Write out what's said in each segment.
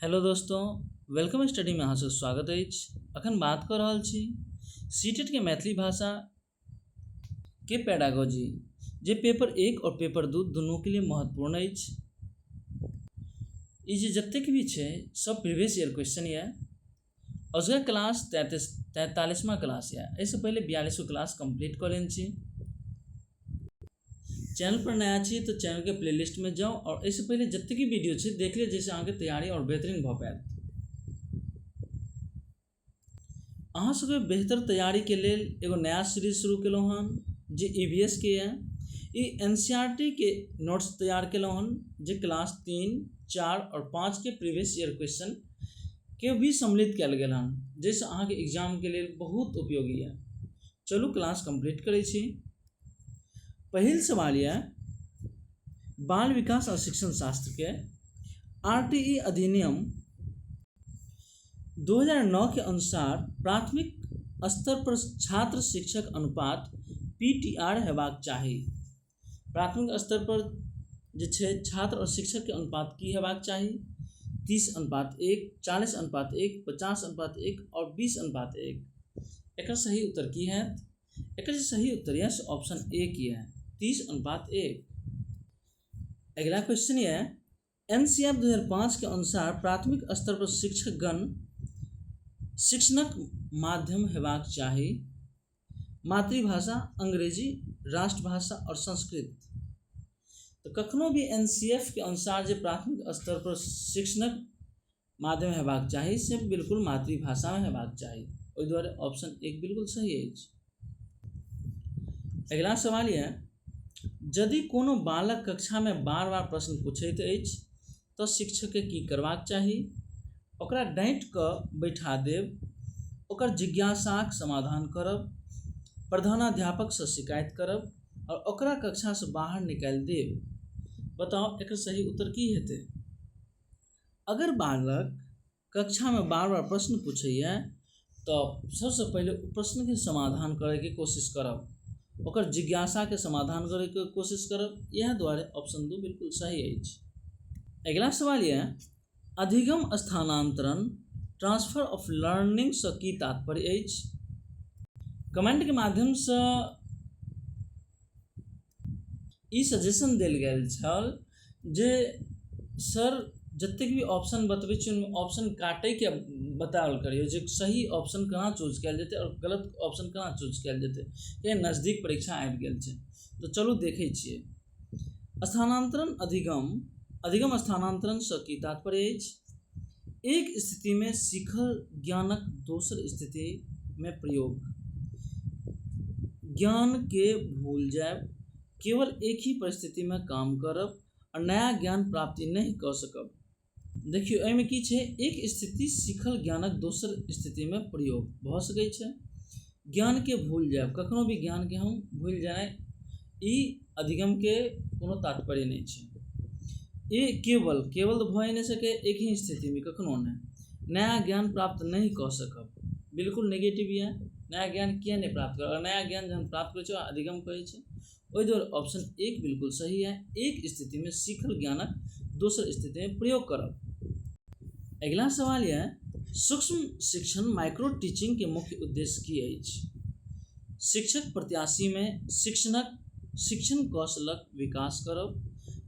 Hello दोस्तों, welcome study में अहाँ सब स्वागत अछि। अखन बात कर रहल छी सीटेट के मैथिली भाषा के पेडागोजी जे पेपर 1 और पेपर 2 दुनू के लिए महत्वपूर्ण अछि। ई जे जतेक भी छै सब प्रीवियस ईयर क्वेश्चन ये। अजुका क्लास 43वां क्लास ये। एहिसँ पहले 42वां क्लास कंप्लीट कर लेने छी। चैनल पर नया छी तो चैनल के प्लेलिस्ट में जाओ और इससे पहले जितने की वीडियो छे देख लिया, जैसे अहाँ के तैयारी और बेहतरीन भ पाएत। अहाँ सबके बेहतर तैयारी के लेल एगो नया सीरीज शुरू केलहुँ हन जे EVS के है। ई NCERT के नोट्स तैयार केलहुँ हन जे क्लास 3, 4 और 5 के प्रीवियस ईयर क्वेश्चन के भी सम्मिलित कयल गेल हन, जैसे अहाँ के एग्जाम के लेल बहुत उपयोगी है। चलू क्लास कंप्लीट करै छी। पहिल सवाल यह बाल विकास और शिक्षण शास्त्र के RTE अधिनियम 2009 के अनुसार प्राथमिक स्तर पर छात्र शिक्षक अनुपात PTR हेबाक चाही। प्राथमिक स्तर पर जे छै छात्र और शिक्षक के अनुपात की हेबाक चाही? 30:1, 40:1, 50:1 और 20:1। एकर सही उत्तर की है? एकर सही उत्तर है ऑप्शन ए की है, 30:1। अगला क्वेश्चन है NCERT 2005 के अनुसार प्राथमिक स्तर पर शिक्षकगण शिक्षणक माध्यम हेबाक चाही। मातृभाषा, अंग्रेजी, राष्ट्रभाषा और संस्कृत। तो कखनो भी NCF के अनुसार जो प्राथमिक स्तर पर शिक्षणक माध्यम हेबाक चाही से बिल्कुल मातृभाषा में हेबाक चाही। ओहि दुआरे ऑप्शन 1 बिल्कुल सही अछि। अगला सवाल है यदि कोनो बालक कक्षा में बार बार प्रश्न पूछैत अछि तो शिक्षक के की करबाक चाही? ओकरा डांटि कऽ बैठा देब, ओकर जिज्ञासाक समाधान करब, प्रधानाध्यापक से शिकायत करब और ओकरा कक्षा से बाहर निकालि देब। बताओ एकर सही उत्तर की हेतै? अगर बालक कक्षा में बार बार प्रश्न पूछैए तो सबसे पहले प्रश्न के समाधान करे के कोशिश करब, ओकर जिज्ञासा के समाधान करे के कोशिश करब। यह द्वारे ऑप्शन 2 बिल्कुल सही अछि। अगला सवाल यह अधिगम स्थानांतरण ट्रांसफर ऑफ लर्निंग से की तात्पर्य अछि? कमेंट के माध्यम से ई सजेशन देल गेल छल जे सर जतेक भी ऑप्शन बतबै छी उनमें ऑप्शन काटै के बताओल करियो, जे सही ऑप्शन कहाँ चूज कयल जेतै और गलत ऑप्शन कहाँ चूज कयल जेतै। ये नजदीक परीक्षा आबि गेल छै तो चलू देखै छियै। स्थानांतरण अधिगम स्थानांतरण से की तात्पर्य अछि? एक स्थिति में सीखल ज्ञानक दोसर स्थिति में प्रयोग। ज्ञान के भूल जायब, केवल एक ही परिस्थिति में काम करब और नया ज्ञान प्राप्ति नहीं कर सकब। देखियो एहिमे की छै, एक स्थिति सीखल ज्ञानक दोसर स्थिति में प्रयोग भ सकै छै। ज्ञान के भूल जायब, कखनो भी ज्ञान के हम भूल जाए, ई अधिगम के कोनो तात्पर्य नहीं छै। ये केवल तो भय नहीं सके, एक ही स्थिति में कखनो नहीं। नया ज्ञान प्राप्त नहीं कर सकब, बिल्कुल नेगेटिव है। नया ज्ञान किया नहीं प्राप्त कर? नया ज्ञान जब प्राप्त करे अधिगम कहे छै। ओहि दुआरे ऑप्शन 1 बिल्कुल सही है, एक स्थिति में सीखल ज्ञानक दोसर स्थिति में प्रयोग करब। अगला सवाल यह सूक्ष्म शिक्षण माइक्रो टीचिंग के मुख्य उद्देश्य की अछि? शिक्षक प्रत्याशी में शिक्षण कौशलक विकास करब,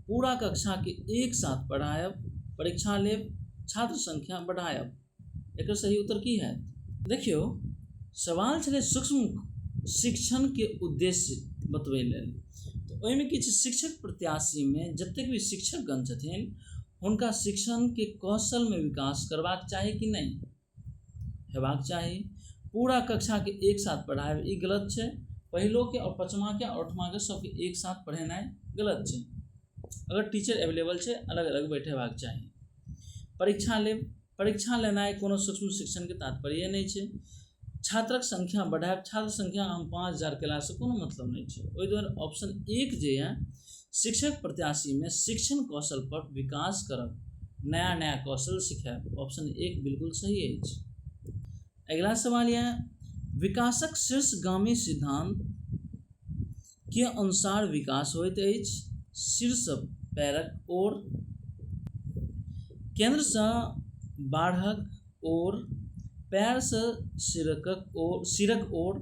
पूरा कक्षा के एक साथ पढ़ायब, परीक्षा लेब, छात्र संख्या बढ़ायब। एकर सही उत्तर की है? देखियो सवाल छलै सूक्ष्म शिक्षण के उद्देश्य बतबै लेल। तो ओहिमे की छै, शिक्षक प्रत्याशी में जतेक भी शिक्षकगण छथिन हुनका शिक्षण के कौशल में विकास करबाक चाही कि नहीं? हेबाक चाही। पूरा कक्षा के एक साथ पढ़ायब ई गलत छै। पहिलो के और पाँचवा के और आठवां के सबके एक साथ पढ़ेनाइ गलत छै। अगर टीचर अवेलेबल छै अलग अलग बैठेबाक चाही। परीक्षा लेब, परीक्षा लेनाइ कोनो सूक्ष्म शिक्षण के तात्पर्य नहीं छै। छात्रक संख्या बढ़ायब, छात्र संख्या हम 5000 केला से कोनो मतलब नहीं छै। ओहि दुआरे ऑप्शन 1 जे है शिक्षक प्रत्याशी में शिक्षण कौशल पर विकास करब, नया नया कौशल सिखायब। ऑप्शन 1 बिल्कुल सही अछि। अगला सवाल यह विकासक शीर्षगामी सिद्धांत के अनुसार विकास होइत अछि। शीर्ष पैरक ओर केंद्र से बाढ़क ओर, पैर से सिरक ओर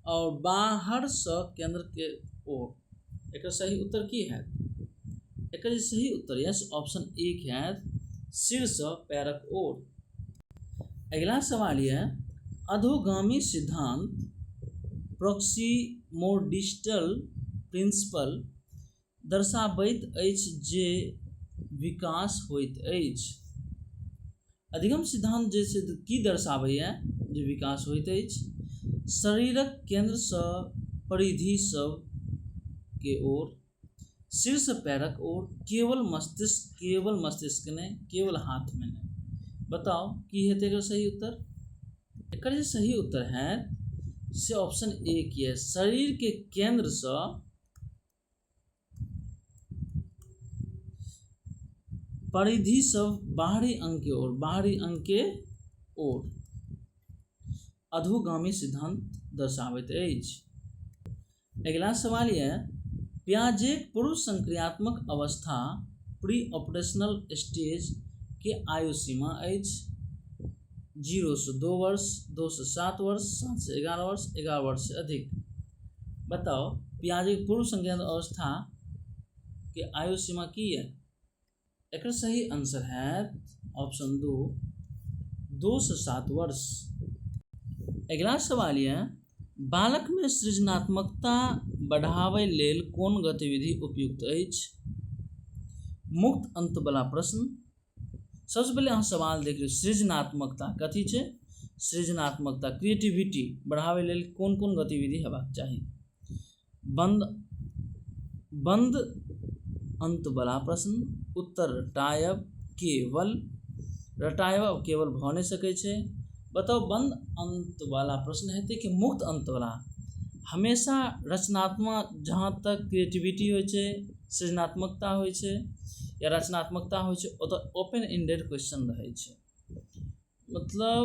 और बाहर से केंद्र के ओर। एक सही उत्तर की है? एक सही उत्तर यस ऑप्शन एक है, सिर से पैरक ओर। अगला सवाल यह, अधोगामी सिद्धांत प्रोक्सिमोडिस्टल प्रिंसिपल दर्शाबैत अछि जे विकास होइत अछि। अधिगम सिद्धांत जे छै की दर्शाबैया जे विकास होइत अछि? शरीरक केंद्र से परिधि सब के ओर, सिर से पैरक ओर, केवल मस्तिष्क ने, केवल हाथ में नहीं। बताओ की हेतै एकर सही उत्तर? एकर जे सही उत्तर है से ऑप्शन एक है, शरीर के केंद्र से परिधि सब बाहरी अंग के ओर अधोगामी सिद्धांत दर्शाबैत अछि। अगला सवाल यह, प्याजेक पूर्व संक्रियात्मक अवस्था प्री ऑपरेशनल स्टेज के आयु सीमा अछि? 0 से 2 वर्ष, 2 से 7 वर्ष, 7 से 11 वर्ष, 11 वर्ष से अधिक। बताओ प्याजेक पूर्व संक्रियात्मक अवस्था के आयु सीमा की है? एक सही आंसर है ऑप्शन 2 से 7 वर्ष। अगला सवाल यह, बालक में सृजनात्मकता बढ़ाबै लेल कोन गतिविधि उपयुक्त अछि? मुक्त अंत वाला प्रश्न। सबसे पहले अहाँ सवाल देख लियौ, सृजनात्मकता कथी छै? सृजनात्मकता क्रिएटिविटी बढ़ाबै लेल कोन कोन गतिविधि हेबाक चाही? बंद अंत वाला प्रश्न। उत्तर रटायब केवल भऽ नहीं सकै छै। बताओ बंद अंत वाला प्रश्न हेतै कि मुक्त अंत वाला? हमेशा रचनात्मक, जहाँ तक क्रिएटिविटी होइ छै, सृजनात्मकता होइ छै या रचनात्मकता होइ छै, ओतऽ ओपन एंडेड क्वेश्चन रहै छै। मतलब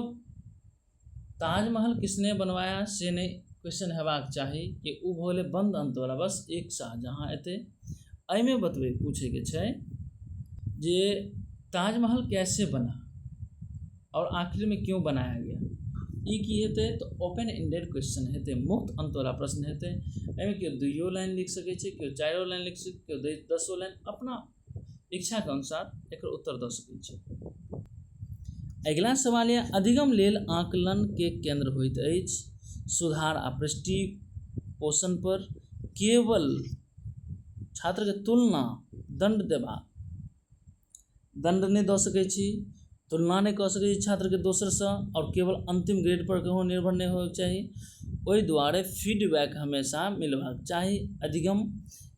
ताजमहल किसने बनवाया से नहीं क्वेश्चन हेबाक चाही कि उ भऽ गेलै बंद अंत वाला, बस एक शाहजहां एतै। एहिमे बतबै पूछे के छै जे ताजमहल कैसे बना और आखिर में क्यों बनाया गया, ई की हेतै? तो ओपन एंडेड क्वेश्चन हेतै, मुक्त अंत वाला प्रश्न हेतै। एहिमे केओ 2 लाइन लिख सकै छै, केओ 4 लाइन लिख सकै छै, केओ 10 लाइन, अपना इच्छा के अनुसार एकर उत्तर दऽ सकै छै। अगला सवाल है, अधिगम लेल आकलन के केंद्र होइत अछि सुधार आ पृष्ठि पोषण पर केवल छात्र के तुलना, दंड देबा, दंड नहीं दऽ सकै छी, तुलना नहीं कऽ सकै छी छात्र के दोसर से, और केवल अंतिम ग्रेड पर कखनो निर्भर नहीं होबाक चाही। ओहि दुआरे फीडबैक हमेशा मिलबाक चाही। अधिगम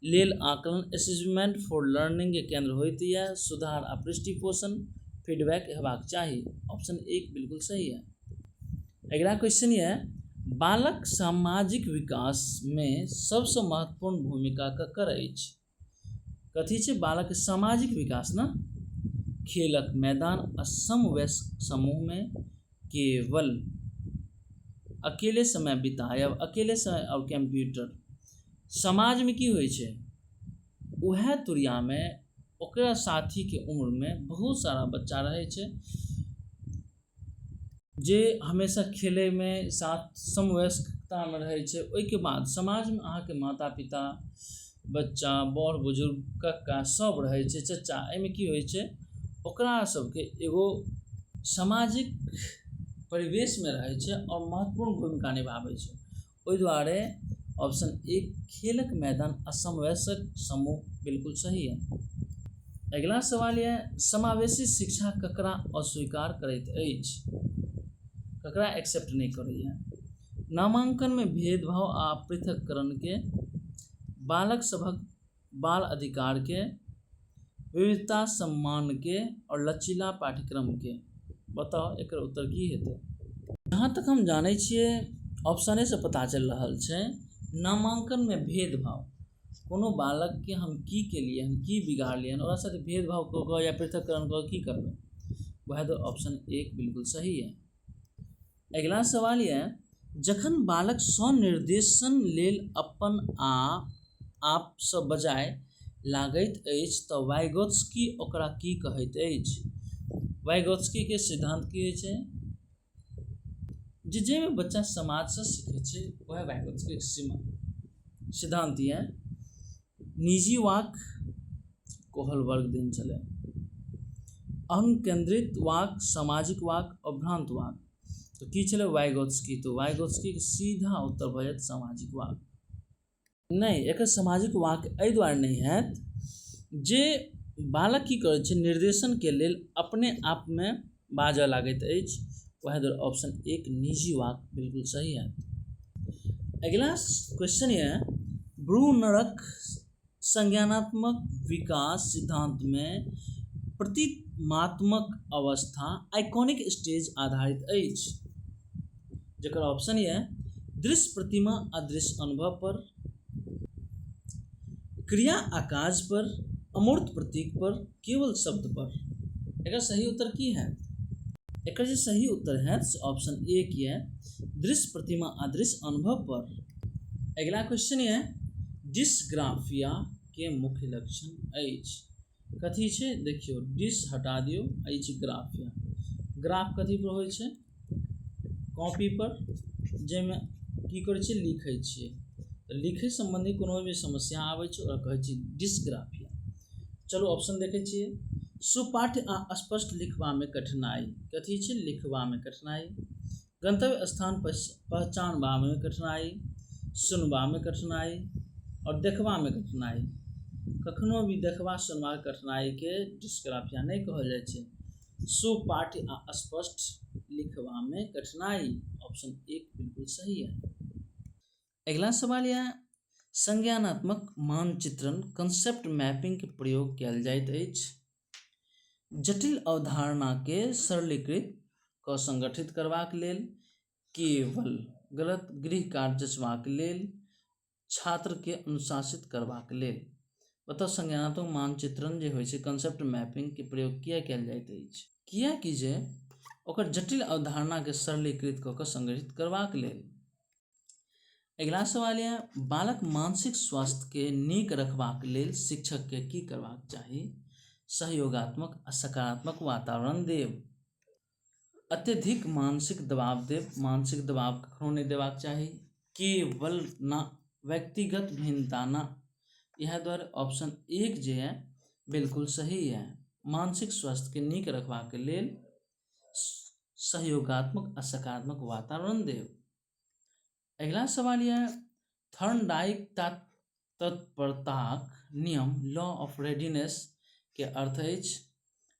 लेल आकलन असेसमेंट फॉर लर्निंग के केंद्र होइत है, सुधार आ पृष्ठि पोषण फीडबैक हेबाक चाही। ऑप्शन 1 बिल्कुल सही है। अगला क्वेश्चन ये, बालक सामाजिक विकास में सबसे महत्वपूर्ण भूमिका ककर अछि? कथी छै? बालक सामाजिक विकास ना, खेलक मैदान आ समवयस्क समूह में केवल अकेले समय बितायब, अकेले समय और कंप्यूटर। समाज में की होइ छै? उहे तुरिया में ओकरा साथी के उम्र में बहुत सारा बच्चा रहे छै जे हमेशा खेले में साथ समवयस्कता में रहे छै। ओइके बाद समाज में अहाँ के माता पिता, बच्चा, बड़ बुजुर्ग, कक्का सब रहे छै, चचा। एहिमे की होइ छै? ओकरा सबके एगो सामाजिक परिवेश में रहे छै और महत्वपूर्ण भूमिका निभाबै छै। ओहि दुआरे ऑप्शन 1 खेलक मैदान आ समवयस्क समूह बिल्कुल सही है। अगला सवाल है, समावेशी शिक्षा ककरा अस्वीकार करैत अछि? ककरा एक्सेप्ट नहीं करैया? नामांकन में भेदभाव आ पृथक्करण के, बालक सभक बाल अधिकार के, विविधता सम्मान के और लचीला पाठ्यक्रम के। बताओ एकर उत्तर की हेतै? जहाँ तक हम जानै छियै ऑप्शने से पता चल रहल छै, नामांकन में भेदभाव। कोनो बालक के हम की केलिए, हम की बिगाड़लिए, ओकरा साथे भेदभाव कऽ कऽ या पृथक्करण कऽ की करबै? वह तो ऑप्शन 1 बिल्कुल सही है। अगला सवाल ये, जखन बालक स्वनिर्देशन लेल अपन आप सँ बजाय लागैत अछि तऽ वाइगोत्स्की ओकरा की कहैत अछि? वाइगोत्स्की के सिद्धांत की होइ छै जे में बच्चा समाज से सीखे छै वह वाइगोत्स्की के सिद्धांत ये निजी वाक कोहल वर्ग देन चले अहम केंद्रित वाक सामाजिक वाक और भ्रांत वाक तो की चले वाइगोत्स्की तो वाइगोत्स्की के सीधा उत्तर भ जायत सामाजिक वाक नहीं एक सामाजिक वाक एहि दुआरे नहीं हैत जे बालक की करै छै निर्देशन के लेल अपने आप में बाजऽ लागैत अछि वह दुआरे ऑप्शन एक निजी वाक बिल्कुल सही है। अगला क्वेश्चन है ब्रूनरक संज्ञानात्मक विकास सिद्धांत में प्रतीकात्मक अवस्था आइकॉनिक स्टेज आधारित अछि जकर ऑप्शन ये दृश्य प्रतिमा अदृश्य अनुभव पर क्रिया आकाश पर अमूर्त प्रतीक पर केवल शब्द पर एक सही उत्तर की है एक सही उत्तर है ऑप्शन ए की है दृश्य प्रतिमा अदृश्य अनुभव पर। अगला क्वेश्चन है डिस्ग्राफिया के मुख्य लक्षण अछि कथी छै देखियो डिस हटा दियो अछि ग्राफिया ग्राफ कथी पर होइ छै कॉपी पर जेमे की करै छै लिखै छियै तो लिखे संबंधी कोनो भी समस्या आबै छै और कहै छै डिस्ग्राफिया। चलो ऑप्शन देखे छियै सुपाठ्य आ स्पष्ट लिखबा में कठिनाई कथी छै लिखबा में कठिनाई गंतव्य स्थान पहचानबा में कठिनाई सुनबा में कठिनाई और देखबा में कठिनाई कखनो भी देखबा सुनबा कठिनाई के डिस्ग्राफिया नहीं कहल जाय छै सुपाठ्य आ स्पष्ट लिखबा में कठिनाई ऑप्शन एक बिल्कुल सही है। अगला सवाल यह संज्ञानात्मक मानचित्रण कंसेप्ट मैपिंग के प्रयोग कयल जाइत अछि जटिल अवधारणा के सरलीकृत क संगठित करबाक लेल केवल गलत गृह कार्य जचबाक लेल छात्र के अनुशासित करबाक लेल बताओ संज्ञानात्मक मानचित्रण जे होइ छै कंसेप्ट मैपिंग के प्रयोग किया कयल जाइत अछि कियाकि जे ओकर जटिल अवधारणा के सरलीकृत क संगठित करबाक लेल। अगला सवाल है बालक मानसिक स्वास्थ्य के नीक रखबाक लेल शिक्षक के की करबाक चाही सहयोगात्मक आ सकारात्मक वातावरण देव अत्यधिक मानसिक दबाव देव मानसिक दबाव कखनो नहीं देबाक चाही केवल ना व्यक्तिगत भिन्नता ना यह द्वारा ऑप्शन एक जे है बिल्कुल सही है मानसिक स्वास्थ्य के नीक रखबाक लेल सहयोगात्मक आ सकारात्मक वातावरण देव। अगला सवाल यह थॉर्नडाइक तत्परताक नियम लॉ ऑफ रेडीनेस के अर्थ अछि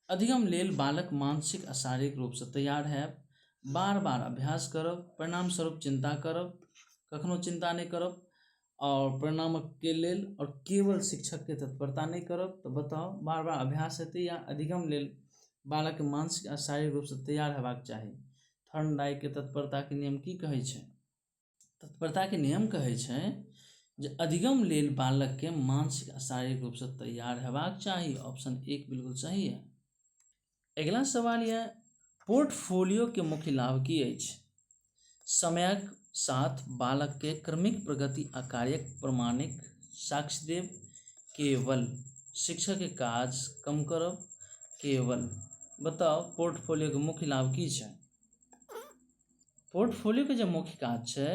अधिगम लेल बालक मानसिक आ शारीरिक रूप से तैयार है बार बार अभ्यास करब परिणाम स्वरूप चिंता करब कखनो चिंता नहीं करब और परिणाम के लेल और केवल शिक्षक के तत्परता नहीं करब तो बताओ बार बार अभ्यास हेतै या अधिगम लेल बालक मानसिक आ शारीरिक रूप से तैयार हेबाक चाही थॉर्नडाइक के तत्परता के नियम की कहै छै तत्परता के नियम कहै छै जे अधिगम लेल बालक के मानसिक आ शारीरिक रूप से तैयार हेबाक चाही ऑप्शन एक बिल्कुल सही है। अगला सवाल यह पोर्टफोलियो के मुख्य लाभ की अछि समयक साथ बालक के क्रमिक प्रगति आ कार्यक प्रमाणिक साक्ष्य देव केवल शिक्षक के काज कम करब केवल बताओ पोर्टफोलियो के मुख्य लाभ की छै पोर्टफोलियो के जो मुख्य काज छै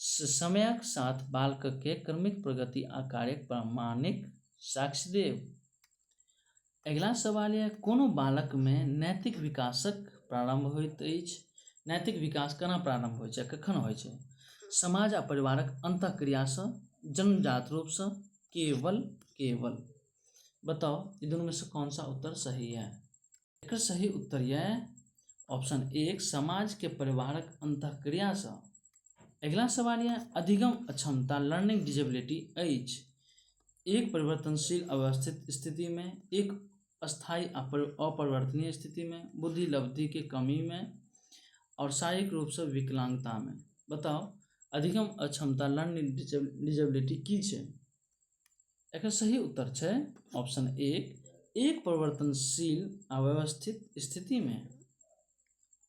समयक साथ बालक के क्रमिक प्रगति आ कार्यक प्रमाणिक साक्ष्य देव। अगला सवाल है कोनो बालक में नैतिक विकासक प्रारंभ होइत अछि नैतिक विकास केना प्रारंभ होइ छै कखन होइ छै समाज आ परिवारक अंतःक्रिया से जन्मजात रूप से केवल बताओ ये दोनों में से कौन सा उत्तर सही है एक सही उत्तर यह ऑप्शन एक समाज के परिवारक अंतःक्रिया से। अगला सवाल यह अधिगम अक्षमता लर्निंग डिजेबिलिटी अछि एक परिवर्तनशील अवस्थित स्थिति में एक अस्थायी अपरिवर्तनीय स्थिति में बुद्धि लब्धि के कमी में और शारीरिक रूप से विकलांगता में बताओ अधिगम अक्षमता लर्निंग डिजेबिलिटी की छै एकर सही उत्तर छै ऑप्शन एक परिवर्तनशील अव्यवस्थित स्थिति में।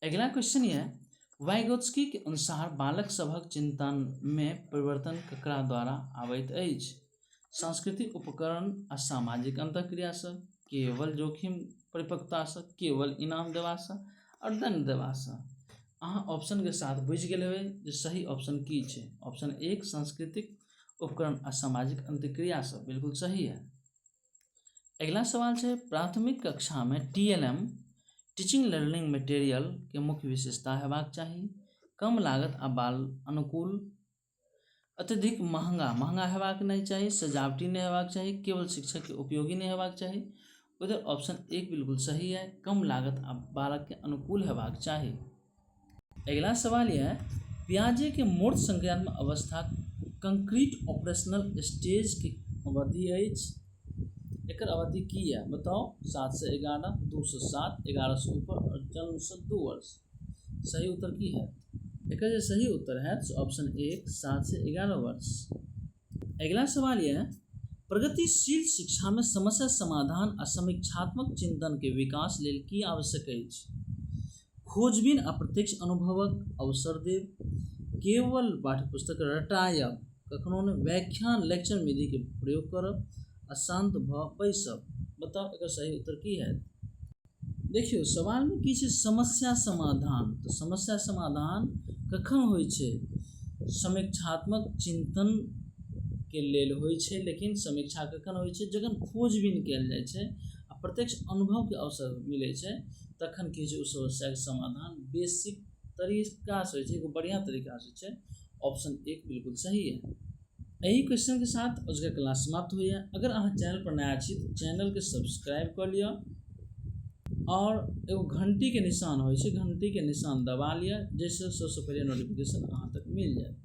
अगला क्वेश्चन यह वाइगोत्स्की के अनुसार बालक सभक चिंतन में परिवर्तन ककरा द्वारा आबैत अछि सांस्कृतिक उपकरण आ सामाजिक अंतःक्रिया से केवल जोखिम परिपक्वतासँ, केवल इनाम देबासँ और दंड देबासँ। अहाँ ऑप्शन के साथ बुझि गेल हेबै जे सही ऑप्शन की छै। ऑप्शन 1 सांस्कृतिक उपकरण आ सामाजिक अंतक्रियासँ बिल्कुल सही है। अगला सवाल छै प्राथमिक कक्षा में TLM टीचिंग लर्निंग मटेरियल के मुख्य विशेषता हेबाक चाही। कम लागत आ बाल अनुकूल, अत्यधिक महंगा हेबाक नहीं चाहिए, सजावटी नहीं हेबाक चाहिए, केवल शिक्षक के उपयोगी नहीं हेबाक चाहिए। उधर ऑप्शन 1 बिल्कुल सही है, कम लागत आ बालक के अनुकूल हेबाक चाही। अगला सवाल यह है पियाजे के मूर्त संज्ञानात्मक अवस्था कंक्रीट ऑपरेशनल स्टेज की अवधि अछि। एकर अवधि की है बताओ। 7 से 11, 2 से 7, 11 से ऊपर और जन्म से 2 वर्ष। सही उत्तर की है? एकर जो सही उत्तर है ऑप्शन 1 7 से 11 वर्ष। अगला सवाल यह है प्रगतिशील शिक्षा में समस्या समाधान आ समीक्षात्मक चिंतन के विकास लेल की आवश्यक अछि। खोजबीन आ प्रत्यक्ष अनुभवक अवसर देव, केवल पाठ्यपुस्तक रटायब, कखनो ने व्याख्यान लेक्चर विधि के प्रयोग करब, अशांत भ बैसब। बताओ एकर सही उत्तर की है। देखियो सवाल में की छै समस्या समाधान। तो समस्या समाधान कखन होइ छै? समीक्षात्मक चिंतन के लेल होइ छै, लेकिन समीक्षा कखन होइ छै? जखन खोजबीन कयल जाइ छै आ प्रत्यक्ष अनुभव के अवसर मिलै छै तखन की छै उस समस्या के समाधान बेसिक तरीका से होइ छै, एगो बढ़िया तरीका से छै। ऑप्शन 1 बिल्कुल सही है। यही क्वेश्चन के साथ आज का क्लास समाप्त हुई है। अगर अहाँ चैनल पर नया छी तो चैनल के सब्सक्राइब कर लिया और एगो घंटी के निशान हो, घंटी के निशान दबा लिया, जैसे सबसे पहले नोटिफिकेशन अहाँ तक मिल जाए।